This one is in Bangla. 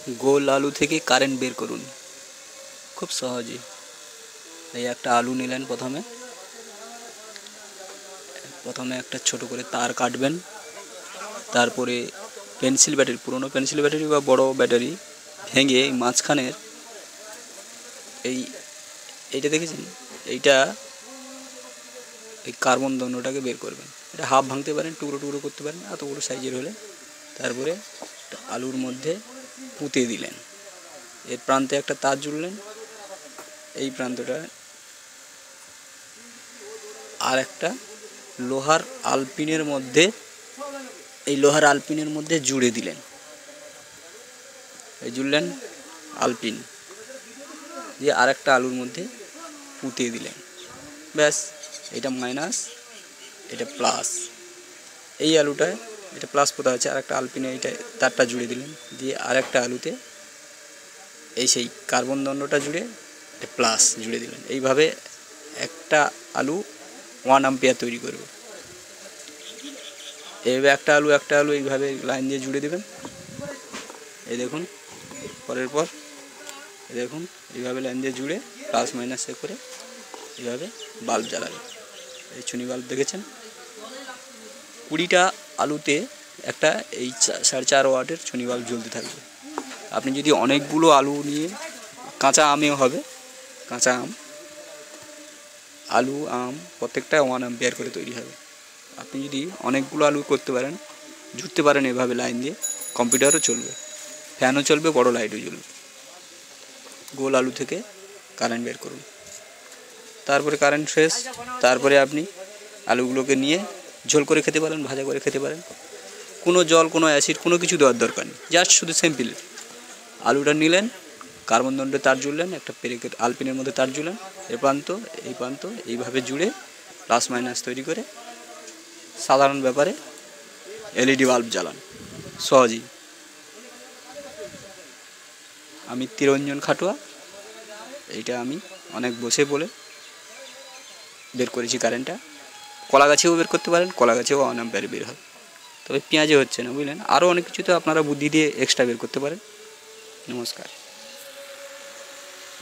गोल आलू থেকে কারেন্ট বের করুন খুব সহজে। এই একটা আলু নিলেন, প্রথমে একটা ছোট করে তার কাটবেন, তারপরে পেন্সিল ব্যাটারি, পুরনো পেন্সিল ব্যাটারি বা বড় ব্যাটারি ভেঙে মাঝখানের এইটা দেখেছেন, এইটা এই কার্বন দণ্ডটাকে বের করবেন। এটা হাফ ভাঙতে পারেন, টুকরো টুকরো করতে পারেন এত বড় সাইজের হলে। তারপরে আলুর মধ্যে পুঁতে দিলেন, এর প্রান্তে একটা তার জুড়লেন, এই প্রান্তটা আর একটা লোহার আলপিনের মধ্যে জুড়ে দিলেন। এই জুড়লেন আলপিন দিয়ে আর একটা আলুর মধ্যে পুঁতে দিলেন। ব্যাস, এটা মাইনাস, এটা প্লাস। এই আলুটায় এটা প্লাস পোতা আছে, আর একটা আলপিনে এইটা তারটা জুড়ে দিলেন, দিয়ে আর একটা আলুতে এই সেই কার্বন দণ্ডটা জুড়ে প্লাস জুড়ে দিলেন। এইভাবে একটা আলু 1 অ্যাম্পিয়ার তৈরি করবে। এইভাবে একটা আলু এইভাবে লাইন দিয়ে জুড়ে দেবেন। এই দেখুন, পরের পর দেখুন এইভাবে লাইন দিয়ে জুড়ে প্লাস মাইনাসে করে এইভাবে বাল্ব জ্বালাবেন। এই চুনি বাল্ব দেখেছেন, 20টা আলুতে একটা এই 4.5 ওয়াটের চুনি বাল্ব জ্বলতে থাকবে। আপনি যদি অনেকগুলো আলু নিয়ে, কাঁচা আমেও হবে, কাঁচা আলু প্রত্যেকটা 1 অ্যাম্পিয়ার করে তৈরি হবে। আপনি যদি অনেকগুলো আলু করতে পারেন, জুড়তে পারেন এভাবে লাইন দিয়ে, কম্পিউটারও চলবে, ফ্যানও চলবে, বড় লাইটও জ্বলবে। গোল আলু থেকে কারেন্ট বের করুন। তারপরে কারেন্ট শেষ, তারপরে আপনি আলুগুলোকে নিয়ে ঝোল করে খেতে পারেন, ভাজা করে খেতে পারেন। কোনো জল, কোনো অ্যাসিড, কোনো কিছু দেওয়ার দরকার নেই, জাস্ট শুধু সিম্পল আলুটা নিলেন, কার্বন দণ্ডে তার জুড়লেন, একটা পেরেকের আলপিনের মধ্যে তার জুড়লেন, এই প্রান্ত এইভাবে জুড়ে প্লাস মাইনাস তৈরি করে সাধারণ ব্যাপারে এলইডি বাল্ব জ্বালান সহজেই। আমি তিরঞ্জন খাটুয়া, এইটা আমি অনেক বসে বলে বের করেছি কারেন্টটা। কলা গাছেও বের করতে পারেন, কলা গাছেও 1 অ্যাম্পিয়ার বের হয়, তবে পেঁয়াজে হচ্ছে না, বুঝলেন। আরও অনেক কিছুতে আপনারা বুদ্ধি দিয়ে এক্সট্রা বের করতে পারেন। নমস্কার।